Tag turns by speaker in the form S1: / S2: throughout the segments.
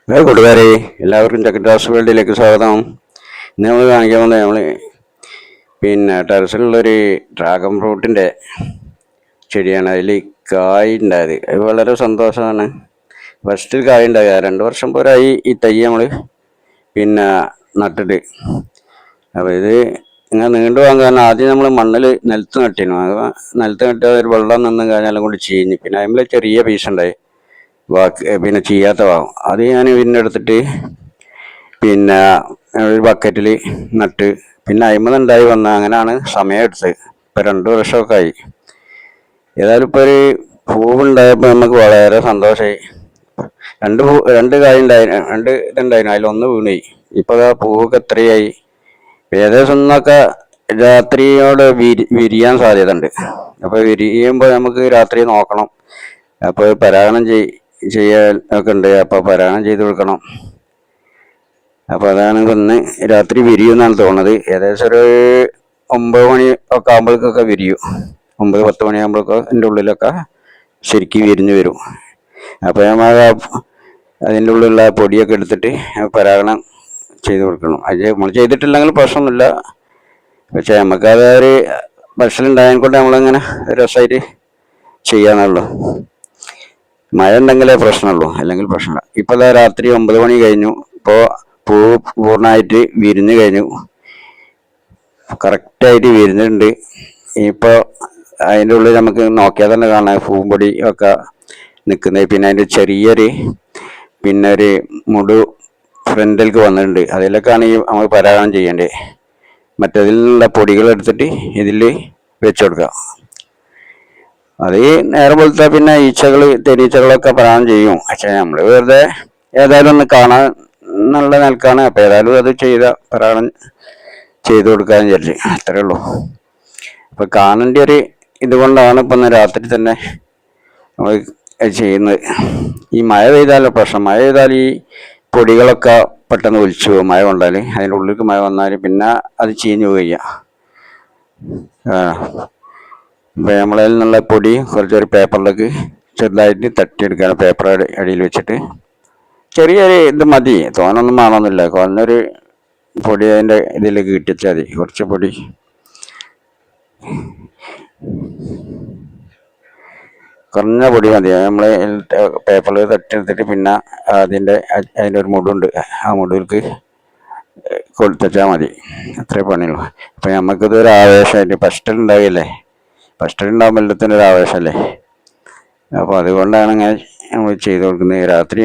S1: കൂട്ടുകാരെ, എല്ലാവർക്കും ചക്കറ്റാസ് വേൾഡിലേക്ക് സ്വാഗതം. ഇന്ന് നമ്മൾ കാണിക്കാൻ വന്നത് ടെറസിലുള്ളൊരു ഡ്രാഗൺ ഫ്രൂട്ടിൻ്റെ ചെടിയാണ്. അതിൽ കായ് ഉണ്ടായത്. അത് വളരെ സന്തോഷമാണ്. ഫസ്റ്റിൽ കായ് ഉണ്ടായത് 2 വർഷം പോരായി ഈ തൈ നമ്മൾ നട്ടിട്ട്. അപ്പോൾ ഇത് ഇങ്ങനെ നീണ്ടു പോകാൻ കാരണം ആദ്യം നമ്മൾ മണ്ണിൽ നിലത്ത് നട്ടിരുന്നു. അത് നിലത്ത് നട്ടിയാൽ ഒരു വെള്ളം നിന്ന് കഴിഞ്ഞാലും കൂടി ചീഞ്ഞ്, പിന്നെ അതിൽ ചെറിയ പീസ് ഉണ്ടായി ചെയ്യാത്ത ഭാഗം. അത് ഞാൻ എടുത്തിട്ട് ഒരു ബക്കറ്റിൽ നട്ട് അയിമന്നുണ്ടായി വന്ന അങ്ങനെയാണ് സമയം എടുത്തത്. ഇപ്പം 2 വർഷമൊക്കെ ആയി. ഏതായാലും ഇപ്പോൾ ഒരു പൂവുണ്ടായപ്പോൾ നമുക്ക് വളരെ സന്തോഷമായി. രണ്ട് കായ് ഉണ്ടായിരുന്നു, 2 ഇതുണ്ടായിരുന്നു. അതിലൊന്ന് വീണായി. ഇപ്പോൾ ആ പൂവൊക്കെ എത്രയായി. ഏകദേശം ഒന്നൊക്കെ രാത്രിയോട് വിരിയാൻ സാധ്യത ഉണ്ട്. അപ്പോൾ വിരിയുമ്പോൾ നമുക്ക് രാത്രി നോക്കണം. അപ്പോൾ പരാഗണം ചെയ്യാൻ ഒക്കെ ഉണ്ട്. അപ്പോൾ പരാഗണം ചെയ്ത് കൊടുക്കണം. അപ്പോൾ അതാണ് ഇന്ന് രാത്രി വിരിയുമെന്നാണ് തോന്നുന്നത്. ഏകദേശം ഒരു 9 മണി ഒക്കെ ആകുമ്പോഴേക്കൊക്കെ വിരിയും. 9-10 മണിയാകുമ്പോഴൊക്കെ അതിൻ്റെ ഉള്ളിലൊക്കെ ശരിക്കും വിരിഞ്ഞ് വരും. അപ്പോൾ നമ്മൾ അതിൻ്റെ ഉള്ളിലുള്ള പൊടിയൊക്കെ എടുത്തിട്ട് പരാഗണം ചെയ്ത് കൊടുക്കണം. അത് നമ്മൾ ചെയ്തിട്ടില്ലെങ്കിൽ പ്രശ്നമൊന്നുമില്ല. പക്ഷേ നമുക്കത് ഒരു ഭക്ഷണം ഉണ്ടായതിനെ കൊണ്ട് നമ്മളിങ്ങനെ രസമായിട്ട് ചെയ്യാന്നുള്ളൂ. മഴ ഉണ്ടെങ്കിലേ പ്രശ്നമുള്ളൂ, അല്ലെങ്കിൽ പ്രശ്നമില്ല. ഇപ്പോൾ രാത്രി 9 മണി കഴിഞ്ഞു. ഇപ്പോൾ പൂവ് പൂർണ്ണമായിട്ട് വിരിഞ്ഞ് കഴിഞ്ഞു. കറക്റ്റായിട്ട് വിരിഞ്ഞിട്ടുണ്ട്. ഇപ്പോൾ അതിൻ്റെ ഉള്ളിൽ നമുക്ക് നോക്കിയാൽ തന്നെ കാണാം പൂമ്പൊടി ഒക്കെ നിൽക്കുന്നത്. പിന്നെ അതിൻ്റെ ചെറിയൊരു ഒരു മുടു ഫ്രണ്ടിലേക്ക് വന്നിട്ടുണ്ട്. അതിലൊക്കെയാണ് നമ്മൾ പരാഗണം ചെയ്യേണ്ടത്. മറ്റതിൽ നിന്നുള്ള പൊടികൾ എടുത്തിട്ട് ഇതിൽ വെച്ച് കൊടുക്കുക. അത് നേരെ പോലത്തെ തേനീച്ചകളൊക്കെ പരാഗണം ചെയ്യും. പക്ഷെ നമ്മൾ വെറുതെ ഏതായാലും ഒന്ന് കാണാൻ നല്ല നിലക്കാണ്. അപ്പം ഏതായാലും അത് പരാഗണം ചെയ്ത് കൊടുക്കാന്ന് വിചാരിച്ചു. അത്രേ ഉള്ളൂ. അപ്പം കാണേണ്ട ഒരു ഇതുകൊണ്ടാണ് ഇപ്പം രാത്രി തന്നെ നമ്മൾ ചെയ്യുന്നത്. ഈ മഴ പെയ്താലോ പ്രശ്നം. മഴ പെയ്താൽ ഈ പൊടികളൊക്കെ പെട്ടെന്ന് ഒലിച്ചു പോകും. മഴ കൊണ്ടാൽ അതിൻ്റെ ഉള്ളിലേക്ക് മഴ വന്നാൽ പിന്നെ അത് ചീഞ്ഞു പോവുക. അപ്പോൾ നമ്മളതിൽ നിന്നുള്ള പൊടി കുറച്ചൊരു പേപ്പറിലേക്ക് ചെറുതായിട്ട് തട്ടിയെടുക്കുകയാണ്. പേപ്പർ അടിയിൽ വെച്ചിട്ട് ചെറിയൊരു ഇത് മതി, തോനൊന്നും വേണമെന്നില്ല. കുറഞ്ഞൊരു പൊടി അതിൻ്റെ ഇതിലേക്ക് കിട്ടിച്ചാൽ മതി. കുറച്ച് പൊടി കുറഞ്ഞ പൊടി മതി. നമ്മൾ പേപ്പറിൽ തട്ടിയെടുത്തിട്ട് അതിൻ്റെ ഒരു മുടുണ്ട്, ആ മുടിലേക്ക് കൊടുത്തുവച്ചാൽ മതി. അത്രേ പണിയുള്ളൂ. അപ്പം നമുക്കിതൊരു ആവേശമായിട്ട് ഫസ്റ്റിൽ ഉണ്ടാവില്ലേ. ഫസ്റ്റിൽ ഉണ്ടാകുമ്പോൾ എല്ലാത്തിനും ഒരു ആവേശമല്ലേ. അപ്പോൾ അതുകൊണ്ടാണ് ഇങ്ങനെ നമ്മൾ ചെയ്ത് കൊടുക്കുന്നത്. രാത്രി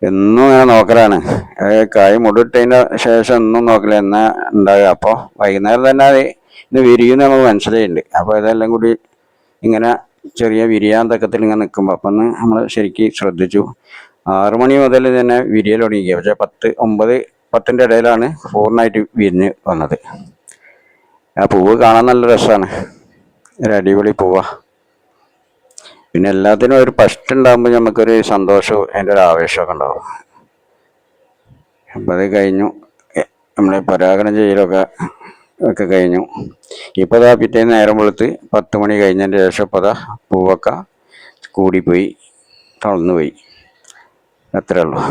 S1: എന്നും ഇങ്ങനെ നോക്കലാണ്. കായ് മുടിട്ടതിൻ്റെ ശേഷം എന്നും നോക്കില്ല എന്നാ ഉണ്ടാകുക. അപ്പോൾ വൈകുന്നേരം തന്നെ അത് ഇത് വിരിയുമെന്ന് നമുക്ക് മനസ്സിലായിട്ടുണ്ട്. അപ്പോൾ ഇതെല്ലാം കൂടി ഇങ്ങനെ ചെറിയ വിരിയാൻ തക്കത്തിൽ ഇങ്ങനെ നിൽക്കുമ്പോൾ അപ്പം നമ്മൾ ശരിക്കും ശ്രദ്ധിച്ചു. 6 മണി മുതൽ തന്നെ വിരിയൽ തുടങ്ങിക്കുക. പക്ഷേ 9-10 ഇടയിലാണ് പൂർണ്ണമായിട്ട് വിരിഞ്ഞ് വന്നത്. ആ പൂവ് കാണാൻ നല്ല രസമാണ്. ഒരു അടിപൊളി പൂവാ. പിന്നെ എല്ലാത്തിനും ഒരു ഫസ്റ്റ് ഉണ്ടാകുമ്പോൾ നമുക്കൊരു സന്തോഷവും അതിൻ്റെ ഒരു ആവേശമൊക്കെ ഉണ്ടാവും. അപ്പം അത് കഴിഞ്ഞു. നമ്മൾ പരാഗണം ചെയ്യലൊക്കെ കഴിഞ്ഞു. ഇപ്പോൾ പിറ്റേന്ന് നേരം വെളുത്ത് 10 മണി കഴിഞ്ഞതിൻ്റെ ശേഷം ഇപ്പോൾ പൂവൊക്കെ കൂടിപ്പോയി, തളർന്നു പോയി. അത്രേ ഉള്ളൂ.